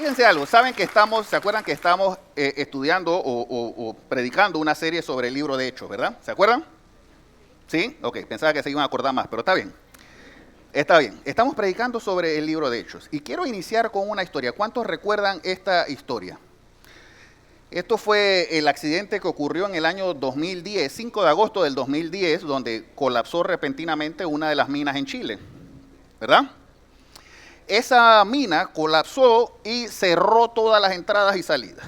Fíjense algo, saben que se acuerdan que estamos estudiando o predicando una serie sobre el libro de Hechos, ¿verdad? ¿Se acuerdan? ¿Sí? Ok, pensaba que se iban a acordar más, pero está bien. Está bien, estamos predicando sobre el libro de Hechos y quiero iniciar con una historia. ¿Cuántos recuerdan esta historia? Esto fue el accidente que ocurrió en el año 2010, 5 de agosto del 2010, donde colapsó repentinamente una de las minas en Chile, ¿verdad? Esa mina colapsó y cerró todas las entradas y salidas.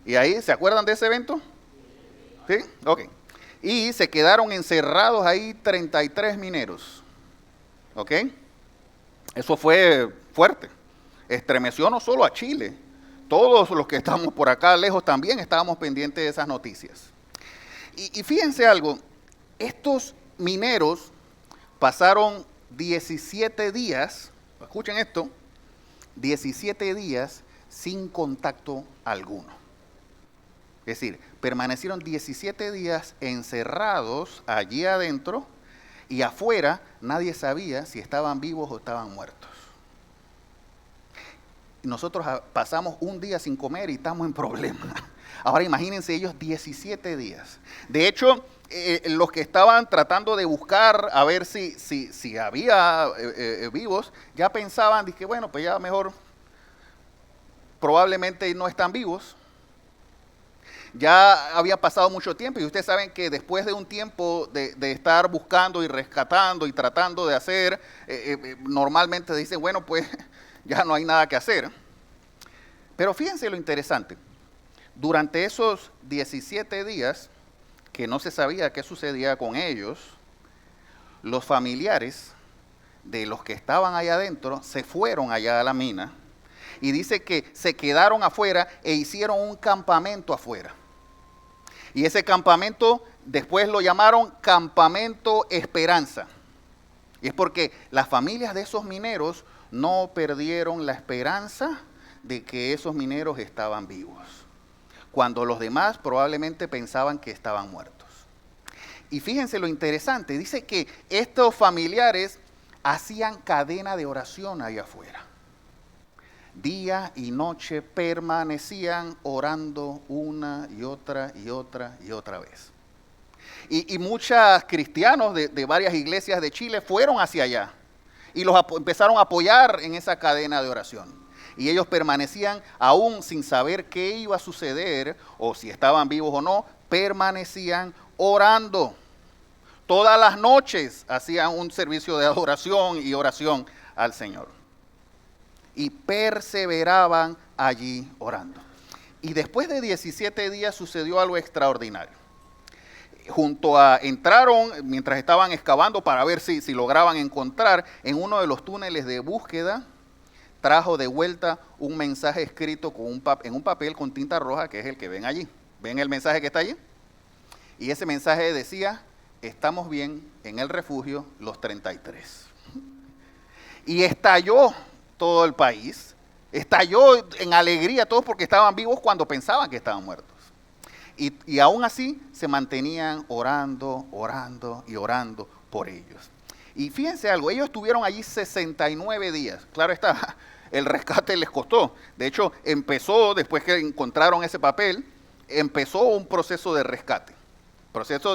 ¿Y ahí se acuerdan de ese evento? ¿Sí? Ok. Y se quedaron encerrados ahí 33 mineros. ¿Ok? Eso fue fuerte. Estremeció no solo a Chile. Todos los que estamos por acá lejos también estábamos pendientes de esas noticias. Y fíjense algo, estos mineros pasaron 17 días, escuchen esto, 17 días sin contacto alguno. Es decir, permanecieron 17 días encerrados allí adentro y afuera nadie sabía si estaban vivos o estaban muertos. Nosotros pasamos un día sin comer y estamos en problemas. Ahora imagínense ellos 17 días. De hecho, los que estaban tratando de buscar a ver si había vivos, ya pensaban, dije, bueno, pues ya mejor probablemente no están vivos. Ya había pasado mucho tiempo y ustedes saben que después de un tiempo de estar buscando y rescatando y tratando de hacer, normalmente dicen, bueno, pues ya no hay nada que hacer. Pero fíjense lo interesante, durante esos 17 días que no se sabía qué sucedía con ellos, los familiares de los que estaban allá adentro se fueron allá a la mina y dice que se quedaron afuera e hicieron un campamento afuera. Y ese campamento después lo llamaron Campamento Esperanza. Y es porque las familias de esos mineros no perdieron la esperanza de que esos mineros estaban vivos, cuando los demás probablemente pensaban que estaban muertos. Y fíjense lo interesante, dice que estos familiares hacían cadena de oración ahí afuera. Día y noche permanecían orando una y otra y otra y otra vez. Y muchos cristianos de varias iglesias de Chile fueron hacia allá y los empezaron a apoyar en esa cadena de oración. Y ellos permanecían aún sin saber qué iba a suceder o si estaban vivos o no, permanecían orando. Todas las noches hacían un servicio de adoración y oración al Señor. Y perseveraban allí orando. Y después de 17 días sucedió algo extraordinario. Entraron mientras estaban excavando para ver si lograban encontrar en uno de los túneles de búsqueda, trajo de vuelta un mensaje escrito en un papel con tinta roja, que es el que ven allí. ¿Ven el mensaje que está allí? Y ese mensaje decía, estamos bien en el refugio los 33. Y estalló todo el país, estalló en alegría todos porque estaban vivos cuando pensaban que estaban muertos. Y aún así se mantenían orando, orando y orando por ellos. Y fíjense algo, ellos estuvieron allí 69 días. Claro está, el rescate les costó. De hecho, después que encontraron ese papel, empezó un proceso de rescate.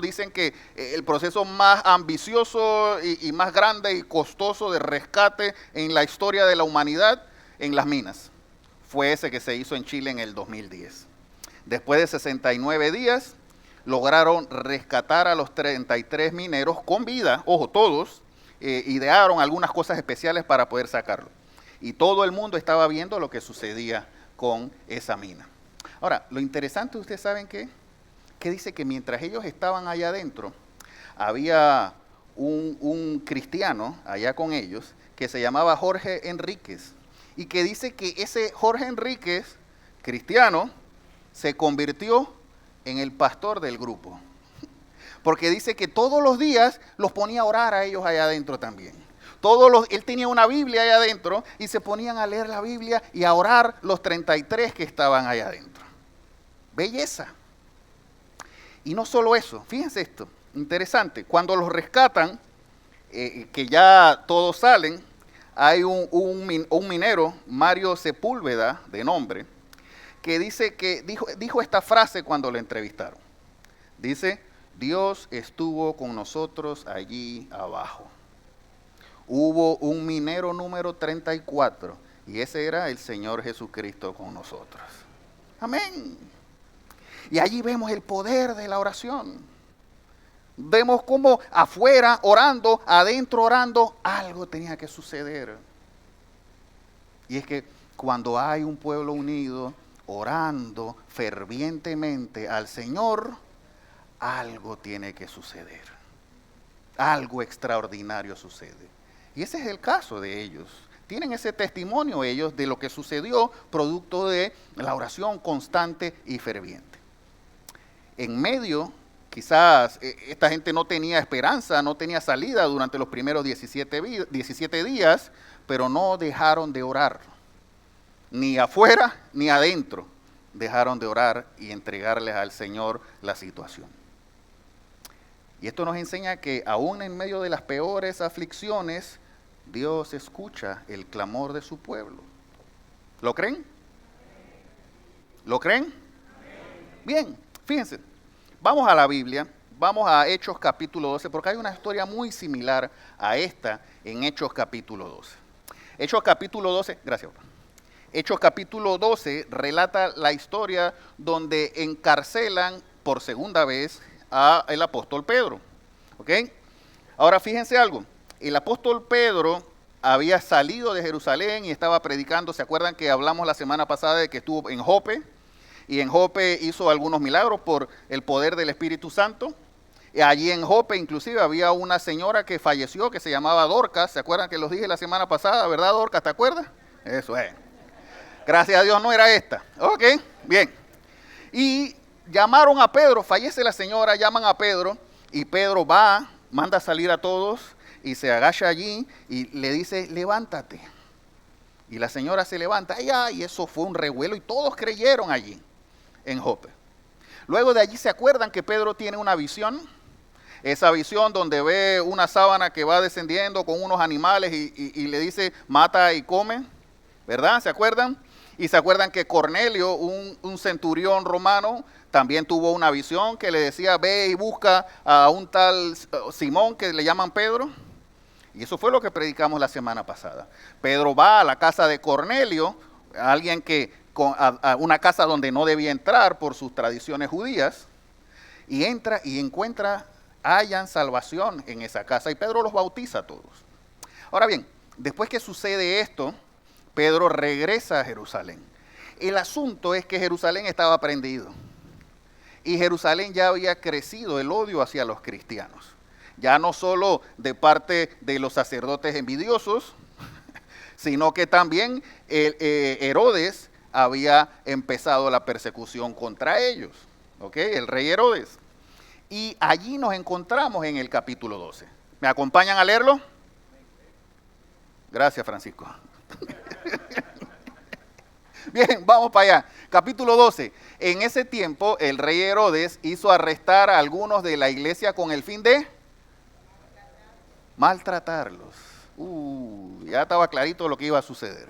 Dicen que el proceso más ambicioso y más grande y costoso de rescate en la historia de la humanidad en las minas fue ese que se hizo en Chile en el 2010. Después de 69 días, lograron rescatar a los 33 mineros con vida, ojo, todos, idearon algunas cosas especiales para poder sacarlo. Y todo el mundo estaba viendo lo que sucedía con esa mina. Ahora, lo interesante, ¿ustedes saben qué? Que dice que mientras ellos estaban allá adentro, había un cristiano allá con ellos que se llamaba Jorge Enríquez. Y que dice que ese Jorge Enríquez, cristiano, se convirtió en el pastor del grupo. Porque dice que todos los días los ponía a orar a ellos allá adentro también. Él tenía una Biblia allá adentro y se ponían a leer la Biblia y a orar los 33 que estaban allá adentro. Belleza. Y no solo eso, fíjense esto, interesante. Cuando los rescatan, que ya todos salen, hay un minero, Mario Sepúlveda, de nombre, que dice que dijo esta frase cuando lo entrevistaron. Dice, Dios estuvo con nosotros allí abajo. Hubo un minero número 34 y ese era el Señor Jesucristo con nosotros. Amén. Y allí vemos el poder de la oración. Vemos cómo afuera orando, adentro orando, algo tenía que suceder. Y es que cuando hay un pueblo unido, orando fervientemente al Señor, algo tiene que suceder. Algo extraordinario sucede. Y ese es el caso de ellos. Tienen ese testimonio ellos de lo que sucedió producto de la oración constante y ferviente. En medio, quizás esta gente no tenía esperanza, no tenía salida durante los primeros 17 días, pero no dejaron de orar. Ni afuera ni adentro dejaron de orar y entregarles al Señor la situación. Y esto nos enseña que aún en medio de las peores aflicciones, Dios escucha el clamor de su pueblo. ¿Lo creen? ¿Lo creen? Bien, fíjense, vamos a la Biblia, vamos a Hechos capítulo 12, porque hay una historia muy similar a esta en Hechos capítulo 12. Hechos capítulo 12, gracias. Hechos capítulo 12 relata la historia donde encarcelan por segunda vez al apóstol Pedro. ¿Ok? Ahora fíjense algo. El apóstol Pedro había salido de Jerusalén y estaba predicando. ¿Se acuerdan que hablamos la semana pasada de que estuvo en Jope? Y en Jope hizo algunos milagros por el poder del Espíritu Santo. Y allí en Jope inclusive había una señora que falleció que se llamaba Dorcas. ¿Se acuerdan que los dije la semana pasada? ¿Verdad, Dorcas? ¿Te acuerdas? Eso es. Gracias a Dios no era esta. Ok, bien. Y llamaron a Pedro, fallece la señora, llaman a Pedro y Pedro va, manda a salir a todos y se agacha allí y le dice, levántate. Y la señora se levanta, y eso fue un revuelo y todos creyeron allí en Jope. Luego de allí se acuerdan que Pedro tiene una visión, esa visión donde ve una sábana que va descendiendo con unos animales y le dice, mata y come, ¿verdad? ¿Se acuerdan? Y se acuerdan que Cornelio, un centurión romano, también tuvo una visión que le decía, ve y busca a un tal Simón que le llaman Pedro. Y eso fue lo que predicamos la semana pasada. Pedro va a la casa de Cornelio, alguien que a una casa donde no debía entrar por sus tradiciones judías, y entra y encuentra, hayan salvación en esa casa, y Pedro los bautiza a todos. Ahora bien, después que sucede esto, Pedro regresa a Jerusalén. El asunto es que Jerusalén estaba prendido. Y Jerusalén ya había crecido el odio hacia los cristianos. Ya no solo de parte de los sacerdotes envidiosos, sino que también Herodes había empezado la persecución contra ellos. ¿Ok? El rey Herodes. Y allí nos encontramos en el capítulo 12. ¿Me acompañan a leerlo? Gracias, Francisco. Bien, vamos para allá. Capítulo 12. En ese tiempo, el rey Herodes hizo arrestar a algunos de la iglesia con el fin de maltratarlos. Ya estaba clarito lo que iba a suceder.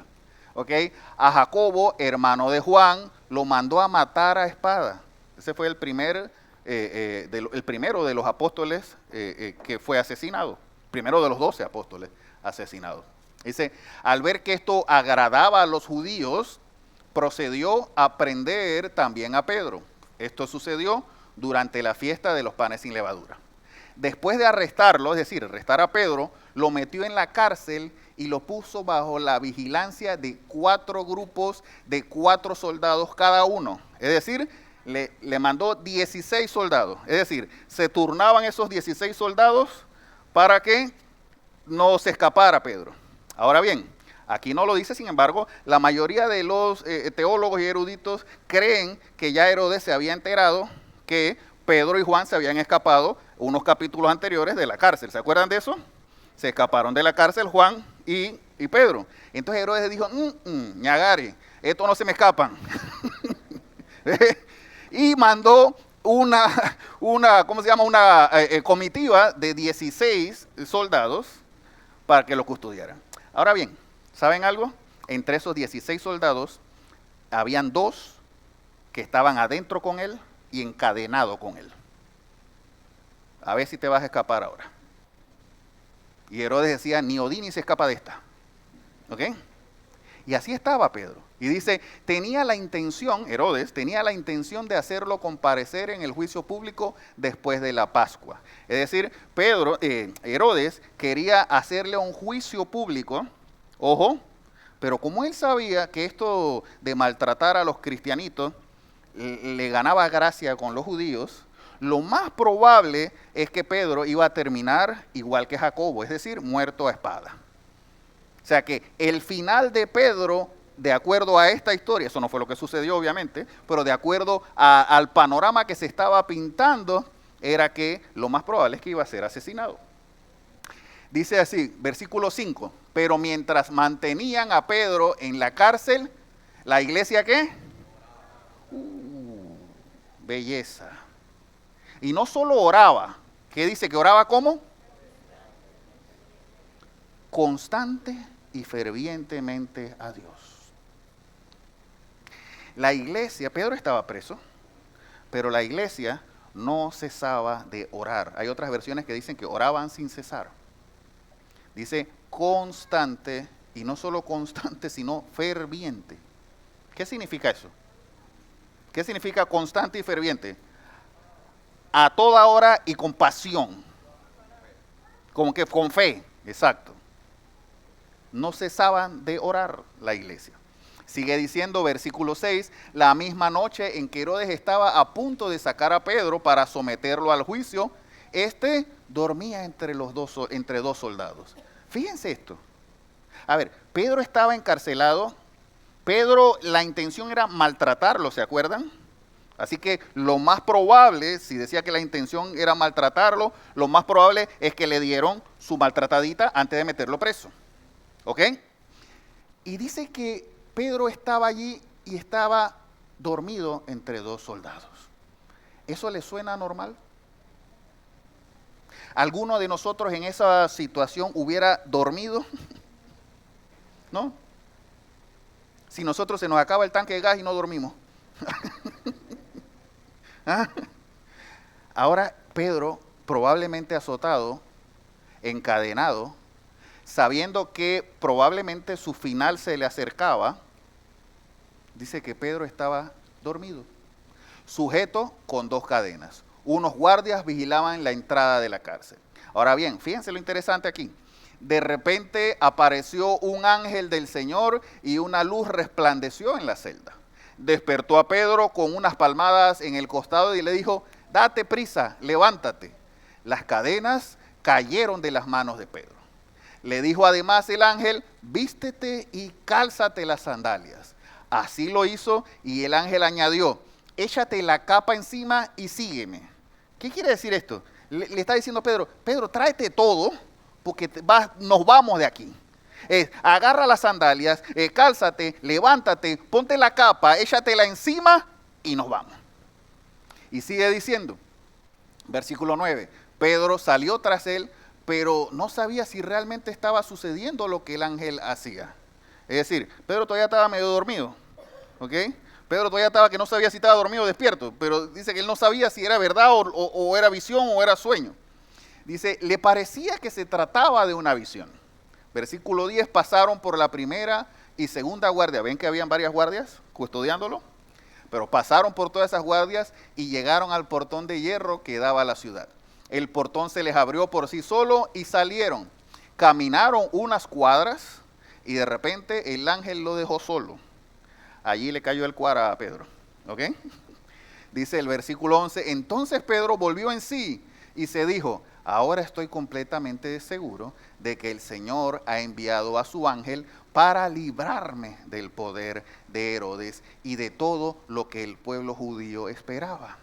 ¿Ok? A Jacobo, hermano de Juan, lo mandó a matar a espada. Ese fue el primero de los apóstoles que fue asesinado. Primero de los 12 apóstoles asesinados. Dice, al ver que esto agradaba a los judíos, procedió a prender también a Pedro. Esto sucedió durante la fiesta de los panes sin levadura. Después de arrestarlo, es decir, arrestar a Pedro, lo metió en la cárcel y lo puso bajo la vigilancia de 4 grupos de 4 soldados cada uno. Es decir, le mandó 16 soldados. Es decir, se turnaban esos 16 soldados para que no se escapara Pedro. Ahora bien, aquí no lo dice, sin embargo, la mayoría de los teólogos y eruditos creen que ya Herodes se había enterado que Pedro y Juan se habían escapado unos capítulos anteriores de la cárcel. ¿Se acuerdan de eso? Se escaparon de la cárcel Juan y Pedro. Entonces Herodes dijo, ñagare, esto no se me escapan. Y mandó una comitiva de 16 soldados para que lo custodiaran. Ahora bien, ¿saben algo? Entre esos 16 soldados, habían 2 que estaban adentro con él y encadenado con él. A ver si te vas a escapar ahora. Y Herodes decía, ni Odín ni se escapa de esta. ¿Ok? Y así estaba Pedro. Y dice, Herodes tenía la intención de hacerlo comparecer en el juicio público después de la Pascua. Es decir, Herodes quería hacerle un juicio público, ojo, pero como él sabía que esto de maltratar a los cristianitos le ganaba gracia con los judíos, lo más probable es que Pedro iba a terminar igual que Jacobo, es decir, muerto a espada. O sea que el final de Pedro, de acuerdo a esta historia, eso no fue lo que sucedió obviamente, pero de acuerdo al panorama que se estaba pintando, era que lo más probable es que iba a ser asesinado. Dice así, versículo 5, pero mientras mantenían a Pedro en la cárcel, ¿la iglesia qué? Belleza. Y no solo oraba, ¿qué dice? ¿Que oraba cómo? Constante y fervientemente a Dios. La iglesia, Pedro estaba preso, pero la iglesia no cesaba de orar. Hay otras versiones que dicen que oraban sin cesar. Dice constante, y no solo constante, sino ferviente. ¿Qué significa eso? ¿Qué significa constante y ferviente? A toda hora y con pasión. Como que con fe, exacto. No cesaban de orar la iglesia. Sigue diciendo versículo 6, la misma noche en que Herodes estaba a punto de sacar a Pedro para someterlo al juicio, dormía entre 2 soldados. Fíjense esto. A ver, Pedro estaba encarcelado. Pedro, la intención era maltratarlo, ¿se acuerdan? Así que lo más probable, si decía que la intención era maltratarlo, lo más probable es que le dieron su maltratadita antes de meterlo preso. ¿Ok? Y dice que Pedro estaba allí y estaba dormido entre 2 soldados. ¿Eso le suena normal? ¿Alguno de nosotros en esa situación hubiera dormido? ¿No? Si nosotros se nos acaba el tanque de gas y no dormimos. ¿Ah? Ahora Pedro, probablemente azotado, encadenado, sabiendo que probablemente su final se le acercaba, dice que Pedro estaba dormido, sujeto con 2 cadenas. Unos guardias vigilaban la entrada de la cárcel. Ahora bien, fíjense lo interesante aquí. De repente apareció un ángel del Señor y una luz resplandeció en la celda. Despertó a Pedro con unas palmadas en el costado y le dijo, date prisa, levántate. Las cadenas cayeron de las manos de Pedro. Le dijo además el ángel, vístete y cálzate las sandalias. Así lo hizo y el ángel añadió, échate la capa encima y sígueme. ¿Qué quiere decir esto? Le está diciendo a Pedro, Pedro, tráete todo porque nos vamos de aquí. Agarra las sandalias, cálzate, levántate, ponte la capa, échatela encima y nos vamos. Y sigue diciendo, versículo 9, Pedro salió tras él, pero no sabía si realmente estaba sucediendo lo que el ángel hacía. Es decir, Pedro todavía estaba medio dormido, ¿ok? Pedro todavía estaba que no sabía si estaba dormido o despierto, pero dice que él no sabía si era verdad o era visión o era sueño. Dice, le parecía que se trataba de una visión. Versículo 10, pasaron por la primera y segunda guardia. ¿Ven que habían varias guardias custodiándolo? Pero pasaron por todas esas guardias y llegaron al portón de hierro que daba a la ciudad. El portón se les abrió por sí solo y salieron. Caminaron unas cuadras y de repente el ángel lo dejó solo. Allí le cayó el cuara a Pedro. ¿Ok? Dice el versículo 11, entonces Pedro volvió en sí y se dijo, ahora estoy completamente seguro de que el Señor ha enviado a su ángel para librarme del poder de Herodes y de todo lo que el pueblo judío esperaba.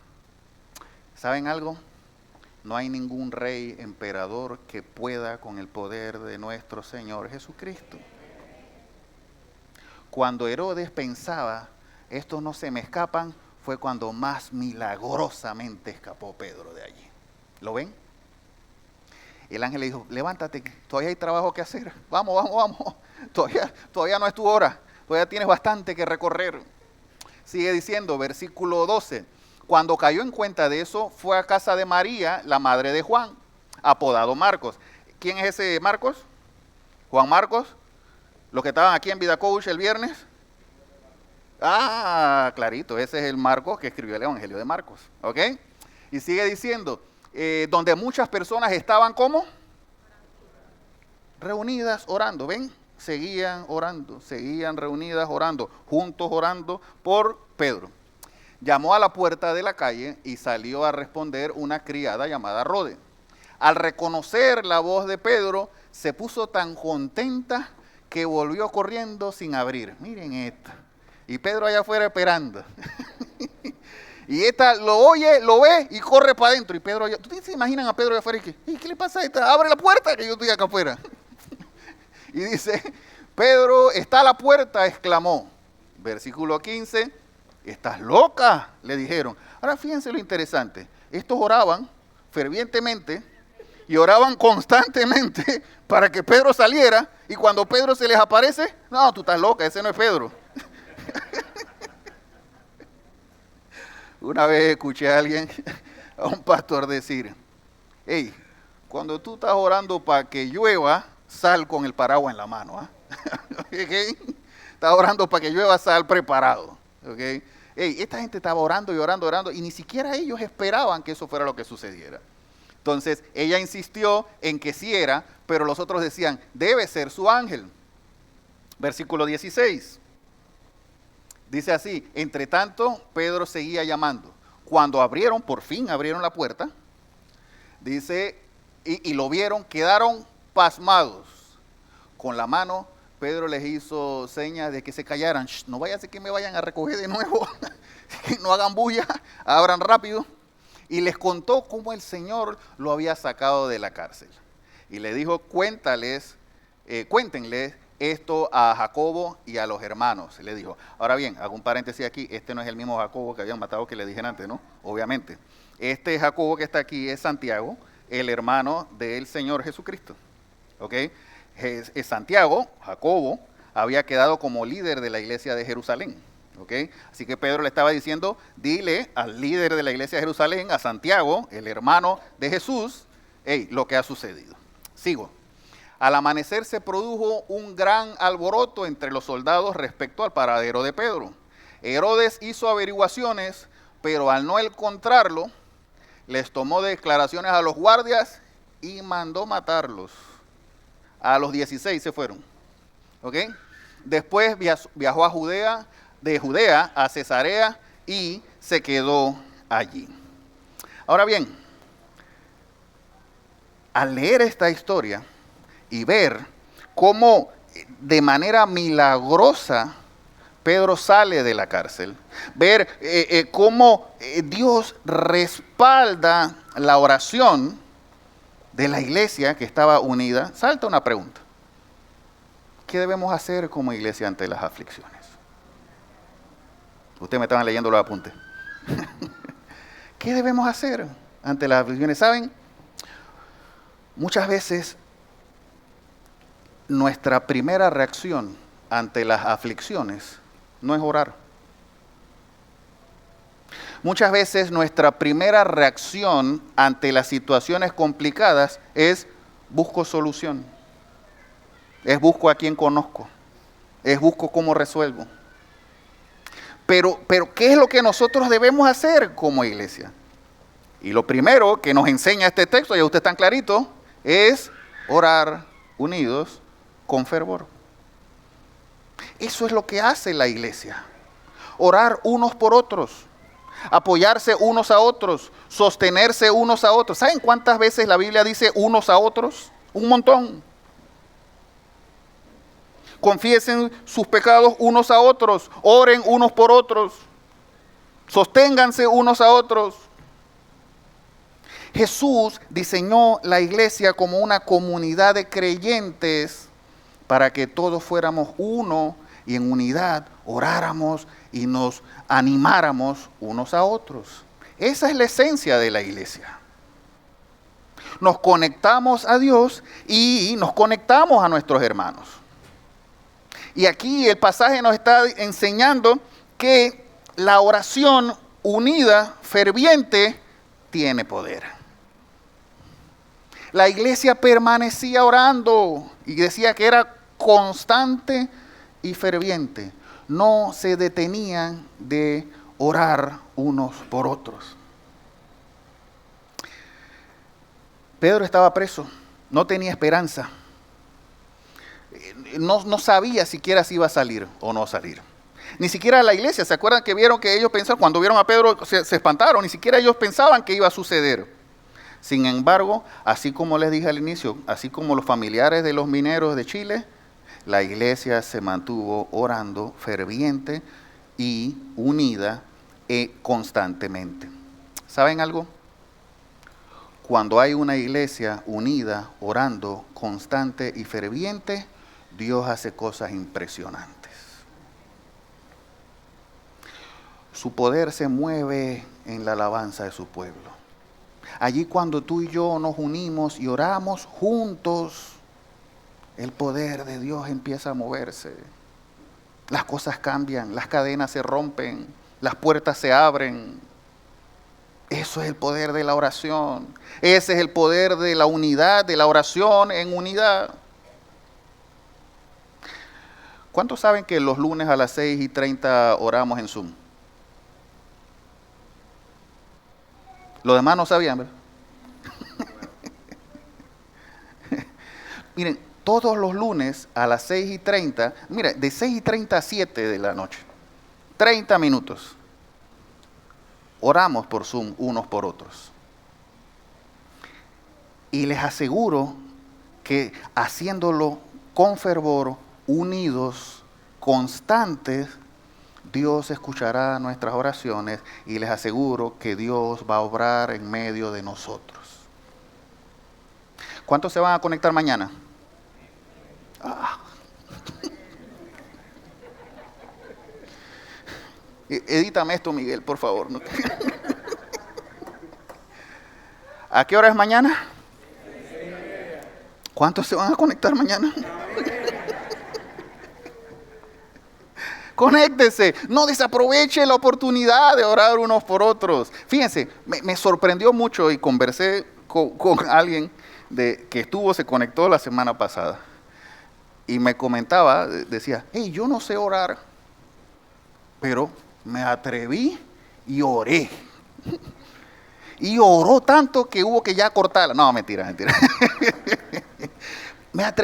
¿Saben algo? No hay ningún rey, emperador que pueda con el poder de nuestro Señor Jesucristo. Cuando Herodes pensaba, estos no se me escapan, fue cuando más milagrosamente escapó Pedro de allí. ¿Lo ven? el ángel le dijo, levántate, todavía hay trabajo que hacer. Vamos, vamos, vamos. Todavía no es tu hora. Todavía tienes bastante que recorrer. Sigue diciendo, versículo 12. Cuando cayó en cuenta de eso, fue a casa de María, la madre de Juan, apodado Marcos. ¿Quién es ese Marcos? Juan Marcos. Los que estaban aquí en Vida Coach el viernes. Ah, clarito, ese es el Marcos que escribió el Evangelio de Marcos. ¿Ok? Y sigue diciendo, donde muchas personas estaban, ¿cómo? Reunidas orando, ¿ven? Seguían orando, seguían reunidas orando, juntos orando por Pedro. Llamó a la puerta de la calle y salió a responder una criada llamada Rode. Al reconocer la voz de Pedro, se puso tan contenta que volvió corriendo sin abrir. Miren esto. Y Pedro allá afuera esperando. Y esta lo oye, lo ve y corre para adentro. Y Pedro allá, ¿tú se imaginan a Pedro allá afuera? ¿Y qué le pasa a esta? Abre la puerta que yo estoy acá afuera. Y dice, Pedro, está a la puerta, exclamó. Versículo 15, ¿estás loca? Le dijeron. Ahora fíjense lo interesante. Estos oraban fervientemente y oraban constantemente para que Pedro saliera. Y cuando Pedro se les aparece, no, tú estás loca, ese no es Pedro. Una vez escuché a alguien, a un pastor decir, hey, cuando tú estás orando para que llueva, sal con el paraguas en la mano. ¿Okay? Estás orando para que llueva, sal preparado. ¿Okay? Hey, esta gente estaba orando y orando, orando, y ni siquiera ellos esperaban que eso fuera lo que sucediera. Entonces, ella insistió en que sí era, pero los otros decían, debe ser su ángel. Versículo 16. Dice así, entre tanto, Pedro seguía llamando. Cuando abrieron, por fin abrieron la puerta, dice, y lo vieron, quedaron pasmados. Con la mano, Pedro les hizo señas de que se callaran. No vaya a ser que me vayan a recoger de nuevo. No hagan bulla, abran rápido. Y les contó cómo el Señor lo había sacado de la cárcel. Y le dijo, cuéntenles esto a Jacobo y a los hermanos, le dijo. Ahora bien, hago un paréntesis aquí, este no es el mismo Jacobo que habían matado que le dije antes, ¿no? Obviamente. Este Jacobo que está aquí es Santiago, el hermano del Señor Jesucristo. ¿Ok? Santiago, Jacobo, había quedado como líder de la iglesia de Jerusalén. ¿Ok? Así que Pedro le estaba diciendo, dile al líder de la iglesia de Jerusalén, a Santiago, el hermano de Jesús, hey, lo que ha sucedido. Sigo. Al amanecer se produjo un gran alboroto entre los soldados respecto al paradero de Pedro. Herodes hizo averiguaciones, pero al no encontrarlo, les tomó declaraciones a los guardias y mandó matarlos. A los 16 se fueron. ¿Ok? Después viajó de Judea a Cesarea y se quedó allí. Ahora bien, al leer esta historia y ver cómo de manera milagrosa Pedro sale de la cárcel, ver cómo Dios respalda la oración de la iglesia que estaba unida, salta una pregunta. ¿Qué debemos hacer como iglesia ante las aflicciones? Ustedes me estaban leyendo los apuntes. ¿Qué debemos hacer ante las aflicciones? ¿Saben? Muchas veces nuestra primera reacción ante las aflicciones no es orar. Muchas veces nuestra primera reacción ante las situaciones complicadas es busco solución. Es busco a quien conozco. Es busco cómo resuelvo. Pero ¿qué es lo que nosotros debemos hacer como iglesia? Y lo primero que nos enseña este texto, ya usted está clarito, es orar unidos con fervor. Eso es lo que hace la iglesia. Orar unos por otros. Apoyarse unos a otros. Sostenerse unos a otros. ¿Saben cuántas veces la Biblia dice unos a otros? Un montón. Confiesen sus pecados unos a otros. Oren unos por otros. Sosténganse unos a otros. Jesús diseñó la iglesia como una comunidad de creyentes para que todos fuéramos uno y en unidad oráramos y nos animáramos unos a otros. Esa es la esencia de la iglesia. nos conectamos a Dios y nos conectamos a nuestros hermanos. Y aquí el pasaje nos está enseñando que la oración unida, ferviente, tiene poder. La iglesia permanecía orando y decía que era constante y ferviente. No se detenían de orar unos por otros. Pedro estaba preso, no tenía esperanza. No sabía siquiera si iba a salir o no salir. Ni siquiera la iglesia, ¿se acuerdan que vieron que ellos pensaron, cuando vieron a Pedro se espantaron? Ni siquiera ellos pensaban que iba a suceder. Sin embargo, así como les dije al inicio, así como los familiares de los mineros de Chile, la iglesia se mantuvo orando ferviente y unida constantemente. ¿Saben algo? Cuando hay una iglesia unida, orando, constante y ferviente, Dios hace cosas impresionantes. Su poder se mueve en la alabanza de su pueblo. Allí cuando tú y yo nos unimos y oramos juntos, el poder de Dios empieza a moverse. Las cosas cambian, las cadenas se rompen, las puertas se abren. Eso es el poder de la oración. Ese es el poder de la unidad, de la oración en unidad. ¿Cuántos saben que los lunes a las 6:30 oramos en Zoom? Los demás no sabían, ¿verdad? Miren, todos los lunes a las 6:30, mira, de 6:30 a 7 de la noche, 30 minutos, oramos por Zoom unos por otros. Y les aseguro que haciéndolo con fervor, unidos, constantes, Dios escuchará nuestras oraciones y les aseguro que Dios va a obrar en medio de nosotros. ¿Cuántos se van a conectar mañana? Edítame esto, Miguel, por favor. ¿A qué hora es mañana? ¿Cuántos se van a conectar mañana? Conéctese, no desaproveche la oportunidad de orar unos por otros. Fíjense, me sorprendió mucho y conversé con alguien que se conectó la semana pasada. Y me comentaba, decía, hey, yo no sé orar, pero me atreví y oré. Y oró tanto que hubo que ya cortarla. No, mentira.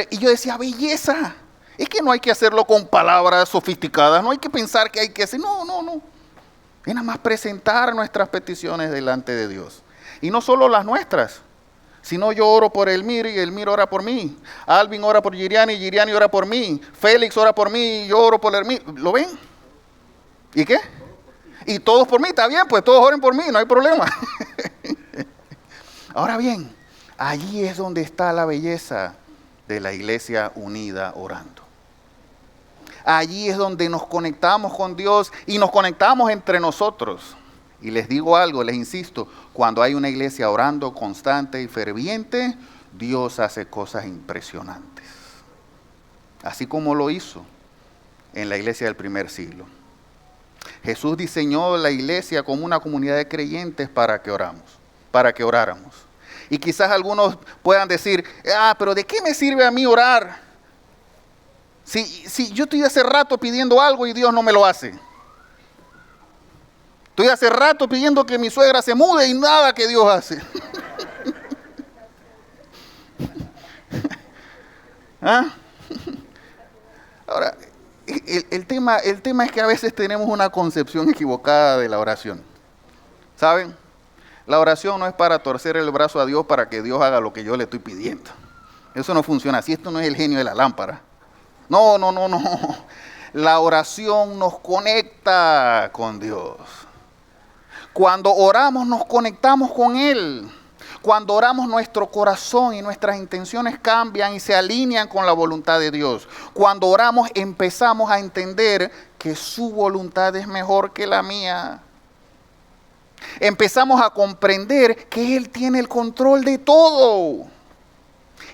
Y yo decía, belleza. Es que no hay que hacerlo con palabras sofisticadas, no hay que pensar que hay que hacer, no. Es nada más presentar nuestras peticiones delante de Dios. Y no solo las nuestras, sino yo oro por Elmir y Elmir ora por mí. Alvin ora por Giriani y Giriani ora por mí. Félix ora por mí y yo oro por Elmir. ¿Lo ven? ¿Y qué? Y todos por mí, está bien, pues todos oren por mí, no hay problema. Ahora bien, allí es donde está la belleza de la iglesia unida orando. Allí es donde nos conectamos con Dios y nos conectamos entre nosotros. Y les digo algo, les insisto, cuando hay una iglesia orando constante y ferviente, Dios hace cosas impresionantes. Así como lo hizo en la iglesia del primer siglo. Jesús diseñó la iglesia como una comunidad de creyentes para que oráramos. Y quizás algunos puedan decir, pero ¿de qué me sirve a mí orar? Si yo estoy hace rato pidiendo algo y Dios no me lo hace. Estoy hace rato pidiendo que mi suegra se mude y nada que Dios hace. Ahora, el tema es que a veces tenemos una concepción equivocada de la oración. ¿Saben? La oración no es para torcer el brazo a Dios para que Dios haga lo que yo le estoy pidiendo. Eso no funciona así. Esto no es el genio de la lámpara. No. La oración nos conecta con Dios. Cuando oramos nos conectamos con Él. Cuando oramos nuestro corazón y nuestras intenciones cambian y se alinean con la voluntad de Dios. Cuando oramos empezamos a entender que su voluntad es mejor que la mía. Empezamos a comprender que Él tiene el control de todo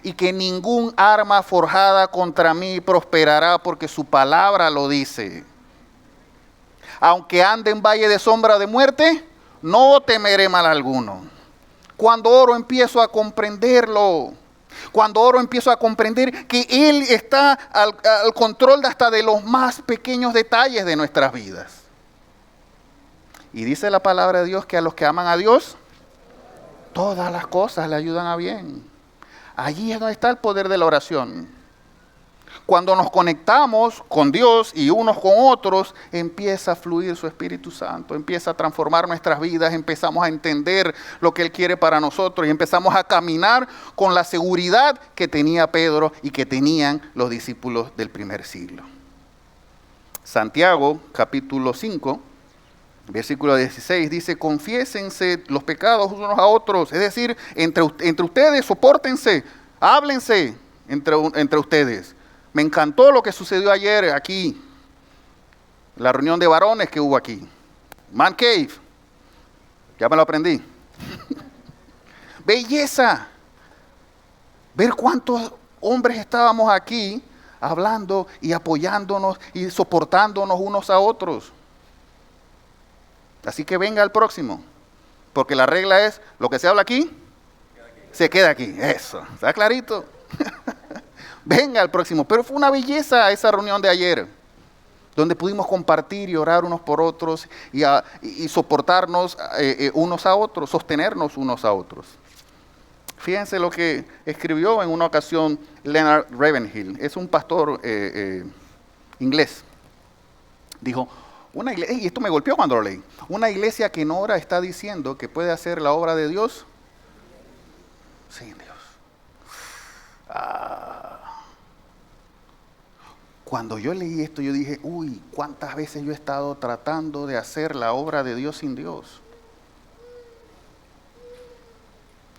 y que ningún arma forjada contra mí prosperará porque su palabra lo dice. Aunque ande en valle de sombra de muerte, no temeré mal alguno. Cuando oro empiezo a comprenderlo. Cuando oro empiezo a comprender que Él está al control hasta de los más pequeños detalles de nuestras vidas. Y dice la palabra de Dios que a los que aman a Dios, todas las cosas le ayudan a bien. Allí es donde está el poder de la oración. Cuando nos conectamos con Dios y unos con otros, empieza a fluir su Espíritu Santo, empieza a transformar nuestras vidas, empezamos a entender lo que Él quiere para nosotros y empezamos a caminar con la seguridad que tenía Pedro y que tenían los discípulos del primer siglo. Santiago, capítulo 5, versículo 16, dice: confiésense los pecados unos a otros, es decir, entre ustedes, sopórtense, háblense entre ustedes. Me encantó lo que sucedió ayer aquí, la reunión de varones que hubo aquí. Man Cave, ya me lo aprendí. Belleza. Ver cuántos hombres estábamos aquí hablando y apoyándonos y soportándonos unos a otros. Así que venga al próximo, porque la regla es, lo que se habla aquí, se queda aquí. Eso, ¿está clarito? Venga al próximo. Pero fue una belleza esa reunión de ayer, donde pudimos compartir y orar unos por otros y soportarnos unos a otros, sostenernos unos a otros. Fíjense lo que escribió en una ocasión Leonard Ravenhill, es un pastor inglés. Dijo: una iglesia, y esto me golpeó cuando lo leí, una iglesia que no ora está diciendo que puede hacer la obra de Dios sin Dios. Cuando yo leí esto, yo dije: uy, ¿cuántas veces yo he estado tratando de hacer la obra de Dios sin Dios?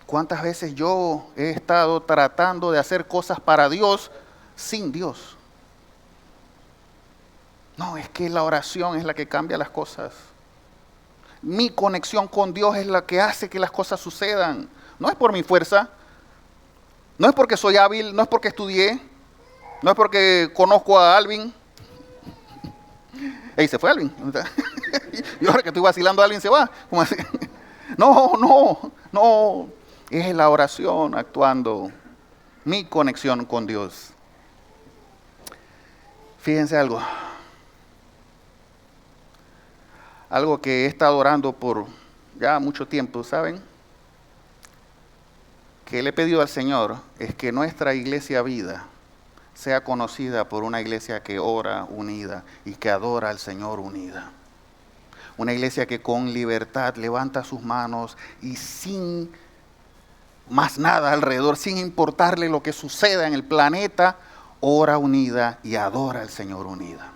¿Cuántas veces yo he estado tratando de hacer cosas para Dios sin Dios? No, es que la oración es la que cambia las cosas. Mi conexión con Dios es la que hace que las cosas sucedan. No es por mi fuerza, no es porque soy hábil, no es porque estudié, no es porque conozco a Alvin. ¡Ey, se fue Alvin! Y ahora que estoy vacilando a Alvin se va. ¿Cómo así? No. Es la oración actuando. Mi conexión con Dios. Fíjense algo. Algo que he estado orando por ya mucho tiempo, ¿saben? Que le he pedido al Señor es que nuestra iglesia Vida sea conocida por una iglesia que ora unida y que adora al Señor unida. Una iglesia que con libertad levanta sus manos y sin más nada alrededor, sin importarle lo que suceda en el planeta, ora unida y adora al Señor unida.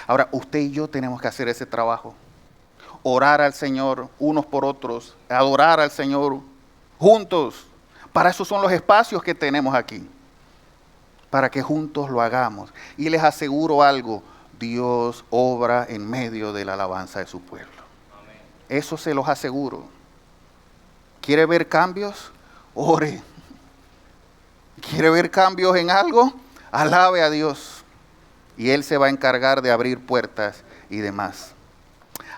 Ahora, usted y yo tenemos que hacer ese trabajo. Orar al Señor unos por otros, adorar al Señor juntos. Para eso son los espacios que tenemos aquí, para que juntos lo hagamos. Y les aseguro algo, Dios obra en medio de la alabanza de su pueblo. Amén. Eso se los aseguro. ¿Quiere ver cambios? Ore. ¿Quiere ver cambios en algo? Alabe a Dios. Y Él se va a encargar de abrir puertas y demás.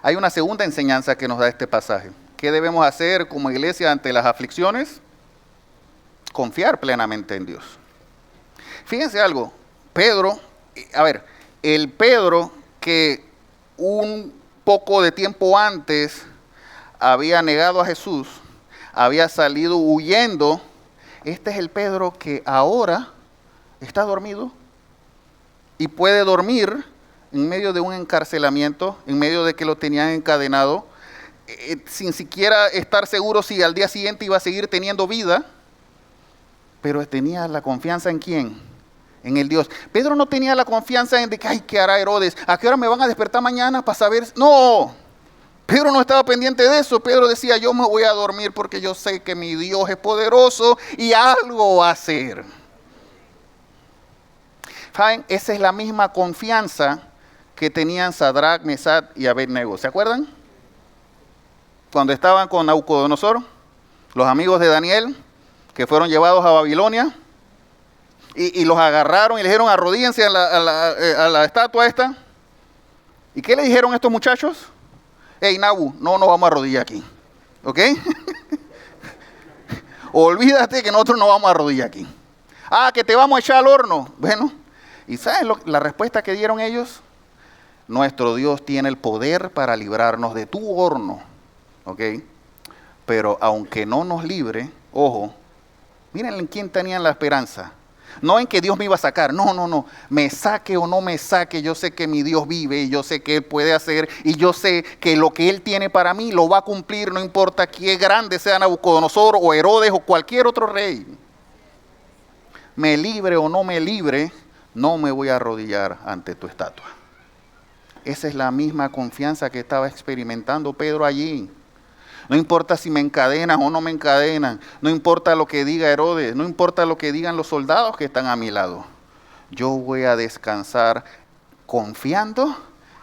Hay una segunda enseñanza que nos da este pasaje. ¿Qué debemos hacer como iglesia ante las aflicciones? Confiar plenamente en Dios. Fíjense algo, el Pedro que un poco de tiempo antes había negado a Jesús, había salido huyendo, este es el Pedro que ahora está dormido y puede dormir en medio de un encarcelamiento, en medio de que lo tenían encadenado, sin siquiera estar seguro si al día siguiente iba a seguir teniendo vida. Pero tenía la confianza ¿en quién? En el Dios. Pedro no tenía la confianza en de que, ay, ¿qué hará Herodes? ¿A qué hora me van a despertar mañana para saber? No, Pedro no estaba pendiente de eso. Pedro decía: yo me voy a dormir porque yo sé que mi Dios es poderoso y algo va a hacer. ¿Saben? Esa es la misma confianza que tenían Sadrach, Mesach y Abednego. ¿Se acuerdan? Cuando estaban con Nabucodonosor, los amigos de Daniel, que fueron llevados a Babilonia, y los agarraron y le dijeron arrodíllense a la estatua esta. ¿Y qué le dijeron estos muchachos? Hey, Nabu, no nos vamos a arrodillar aquí. ¿Ok? Olvídate que nosotros no vamos a arrodillar aquí. Ah, que te vamos a echar al horno. Bueno, ¿y saben la respuesta que dieron ellos? Nuestro Dios tiene el poder para librarnos de tu horno. ¿Ok? Pero aunque no nos libre, ojo, miren en quién tenían la esperanza. No en que Dios me iba a sacar, no. Me saque o no me saque, yo sé que mi Dios vive y yo sé que Él puede hacer y yo sé que lo que Él tiene para mí lo va a cumplir, no importa qué grande sea Nabucodonosor o Herodes o cualquier otro rey. Me libre o no me libre, no me voy a arrodillar ante tu estatua. Esa es la misma confianza que estaba experimentando Pedro allí. No importa si me encadenan o no me encadenan. No importa lo que diga Herodes. No importa lo que digan los soldados que están a mi lado. Yo voy a descansar confiando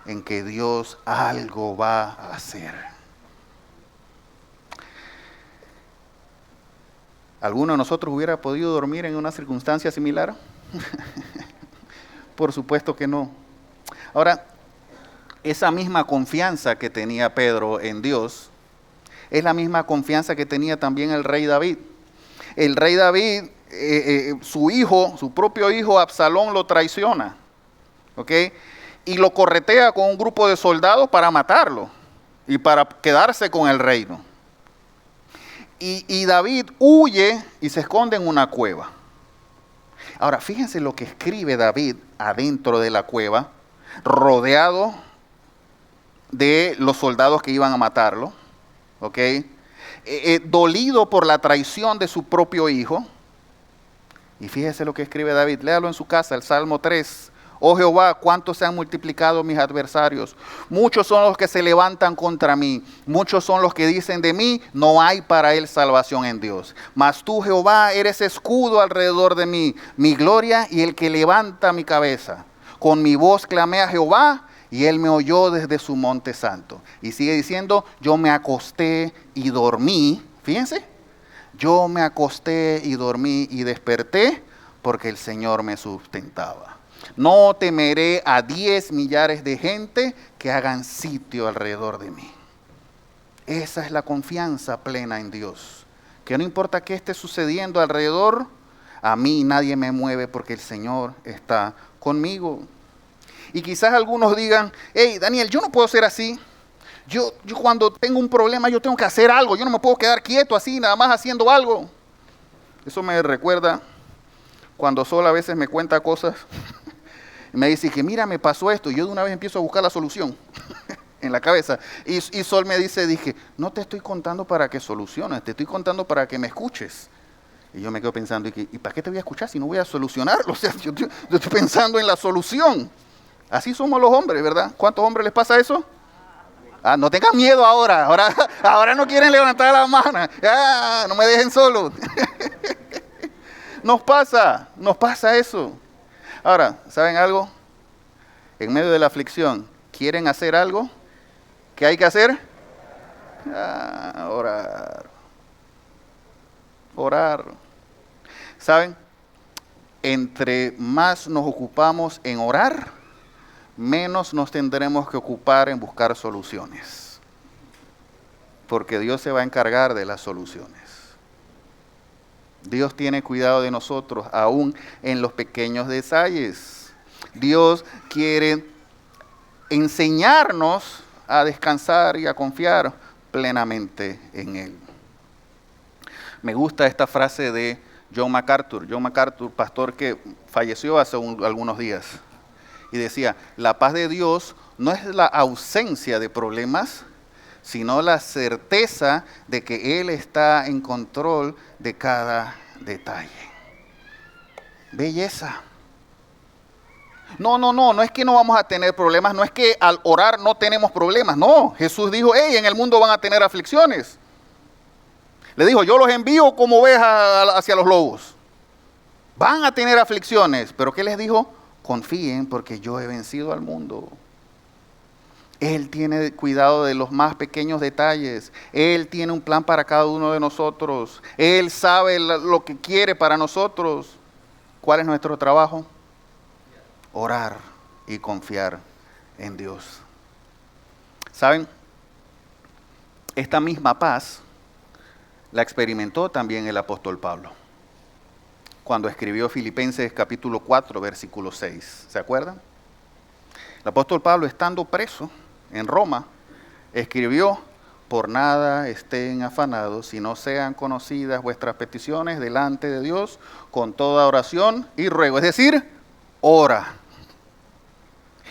en que Dios algo va a hacer. ¿Alguno de nosotros hubiera podido dormir en una circunstancia similar? Por supuesto que no. Ahora, esa misma confianza que tenía Pedro en Dios es la misma confianza que tenía también el rey David. El rey David, su propio hijo Absalón lo traiciona, ¿ok? Y lo corretea con un grupo de soldados para matarlo y para quedarse con el reino. Y David huye y se esconde en una cueva. Ahora, fíjense lo que escribe David adentro de la cueva, rodeado de los soldados que iban a matarlo. ¿Ok? Dolido por la traición de su propio hijo. Y fíjese lo que escribe David, léalo en su casa, el Salmo 3. Oh Jehová, cuánto se han multiplicado mis adversarios. Muchos son los que se levantan contra mí. Muchos son los que dicen de mí, no hay para él salvación en Dios. Mas tú, Jehová, eres escudo alrededor de mí, mi gloria y el que levanta mi cabeza. Con mi voz clamé a Jehová, y él me oyó desde su monte santo. Y sigue diciendo, yo me acosté y dormí. Fíjense, yo me acosté y dormí y desperté porque el Señor me sustentaba. No temeré a 10 millares de gente que hagan sitio alrededor de mí. Esa es la confianza plena en Dios. Que no importa qué esté sucediendo alrededor, a mí nadie me mueve porque el Señor está conmigo. Y quizás algunos digan, hey, Daniel, yo no puedo ser así. Yo cuando tengo un problema, yo tengo que hacer algo. Yo no me puedo quedar quieto así, nada más haciendo algo. Eso me recuerda cuando Sol a veces me cuenta cosas. Y me dice que mira, me pasó esto. Y yo de una vez empiezo a buscar la solución en la cabeza. Y Sol me dije, no te estoy contando para que soluciones, te estoy contando para que me escuches. Y yo me quedo pensando, ¿y para qué te voy a escuchar si no voy a solucionarlo? O sea, yo estoy pensando en la solución. Así somos los hombres, ¿verdad? ¿Cuántos hombres les pasa eso? Ah, no tengan miedo ahora no quieren levantar la mano. Ah, no me dejen solo. Nos pasa eso. Ahora, ¿saben algo? En medio de la aflicción, ¿quieren hacer algo? ¿Qué hay que hacer? Orar. ¿Saben? Entre más nos ocupamos en orar, menos nos tendremos que ocupar en buscar soluciones. Porque Dios se va a encargar de las soluciones. Dios tiene cuidado de nosotros, aún en los pequeños detalles. Dios quiere enseñarnos a descansar y a confiar plenamente en Él. Me gusta esta frase de John MacArthur, pastor que falleció hace algunos días. Y decía, la paz de Dios no es la ausencia de problemas, sino la certeza de que Él está en control de cada detalle. Belleza. No es que no vamos a tener problemas, no es que al orar no tenemos problemas, no. Jesús dijo, hey, en el mundo van a tener aflicciones. Le dijo, yo los envío como ovejas hacia los lobos. Van a tener aflicciones, pero ¿qué les dijo? Confíen porque yo he vencido al mundo. Él tiene cuidado de los más pequeños detalles. Él tiene un plan para cada uno de nosotros. Él sabe lo que quiere para nosotros. ¿Cuál es nuestro trabajo? Orar y confiar en Dios. ¿Saben? Esta misma paz la experimentó también el apóstol Pablo cuando escribió Filipenses capítulo 4, versículo 6. ¿Se acuerdan? El apóstol Pablo, estando preso en Roma, escribió: por nada estén afanados, sino sean conocidas vuestras peticiones delante de Dios con toda oración y ruego. Es decir, ora.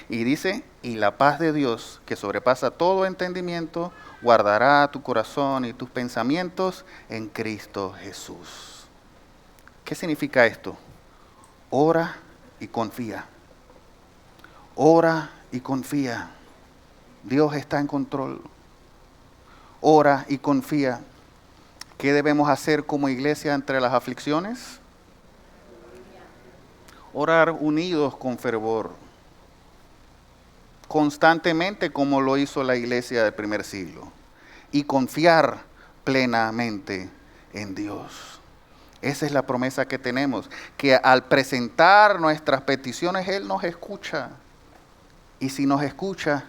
Y dice, y la paz de Dios, que sobrepasa todo entendimiento, guardará tu corazón y tus pensamientos en Cristo Jesús. ¿Qué significa esto? Ora y confía. Ora y confía. Dios está en control. Ora y confía. ¿Qué debemos hacer como iglesia entre las aflicciones? Orar unidos con fervor, constantemente, como lo hizo la iglesia del primer siglo, y confiar plenamente en Dios. Esa es la promesa que tenemos, que al presentar nuestras peticiones, Él nos escucha. Y si nos escucha,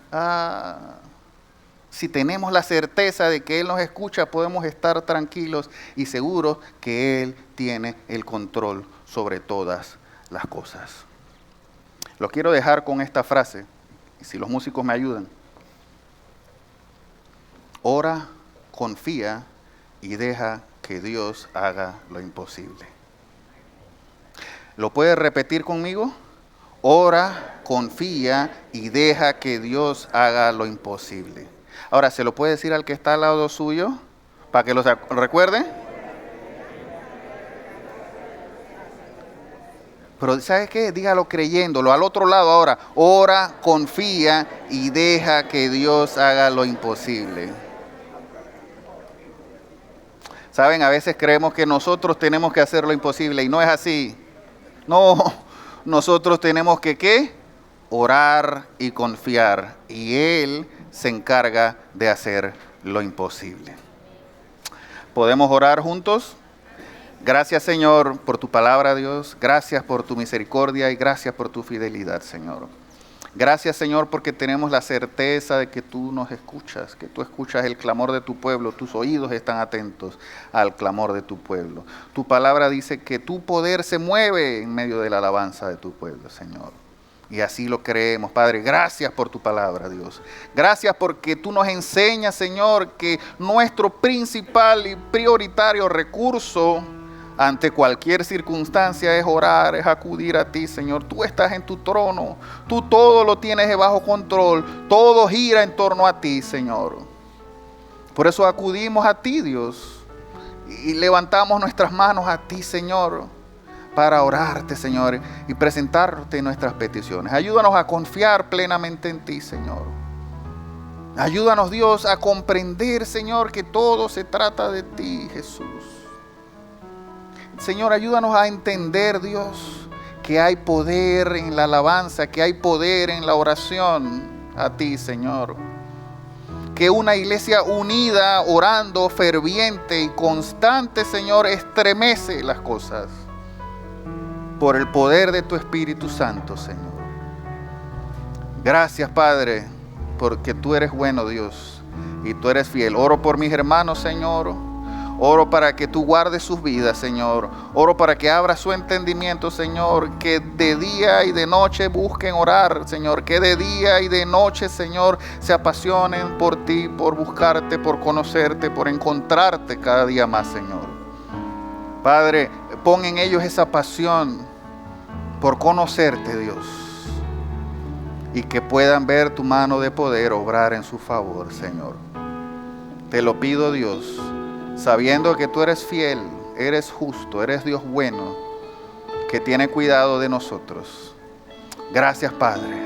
si tenemos la certeza de que Él nos escucha, podemos estar tranquilos y seguros que Él tiene el control sobre todas las cosas. Lo quiero dejar con esta frase, y si los músicos me ayudan. Ora, confía y deja que Dios haga lo imposible. ¿Lo puede repetir conmigo? Ora, confía y deja que Dios haga lo imposible. Ahora, ¿se lo puede decir al que está al lado suyo para que lo recuerde? Pero ¿sabes qué? Dígalo creyéndolo. Al otro lado ahora. Ora, confía y deja que Dios haga lo imposible. ¿Saben? A veces creemos que nosotros tenemos que hacer lo imposible y no es así. No, nosotros tenemos que ¿qué? Orar y confiar. Y Él se encarga de hacer lo imposible. ¿Podemos orar juntos? Gracias, Señor, por tu palabra, Dios. Gracias por tu misericordia y gracias por tu fidelidad, Señor. Gracias, Señor, porque tenemos la certeza de que tú nos escuchas, que tú escuchas el clamor de tu pueblo. Tus oídos están atentos al clamor de tu pueblo. Tu palabra dice que tu poder se mueve en medio de la alabanza de tu pueblo, Señor. Y así lo creemos, Padre. Gracias por tu palabra, Dios. Gracias porque tú nos enseñas, Señor, que nuestro principal y prioritario recurso ante cualquier circunstancia es orar, es acudir a ti, Señor. Tú estás en tu trono, tú todo lo tienes bajo control, todo gira en torno a ti, Señor. Por eso acudimos a ti, Dios, y levantamos nuestras manos a ti, Señor, para orarte, Señor, y presentarte nuestras peticiones. Ayúdanos a confiar plenamente en ti, Señor. Ayúdanos, Dios, a comprender, Señor, que todo se trata de ti, Jesús. Señor, ayúdanos a entender, Dios, que hay poder en la alabanza, que hay poder en la oración a ti, Señor. Que una iglesia unida, orando, ferviente y constante, Señor, estremece las cosas por el poder de tu Espíritu Santo, Señor. Gracias, Padre, porque tú eres bueno, Dios, y tú eres fiel. Oro por mis hermanos, Señor. Oro para que tú guardes sus vidas, Señor. Oro para que abras su entendimiento, Señor. Que de día y de noche busquen orar, Señor. Que de día y de noche, Señor, se apasionen por ti, por buscarte, por conocerte, por encontrarte cada día más, Señor. Padre, pon en ellos esa pasión por conocerte, Dios. Y que puedan ver tu mano de poder obrar en su favor, Señor. Te lo pido, Dios, sabiendo que tú eres fiel, eres justo, eres Dios bueno, que tiene cuidado de nosotros. Gracias, Padre,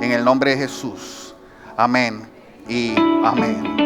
en el nombre de Jesús. Amén y amén.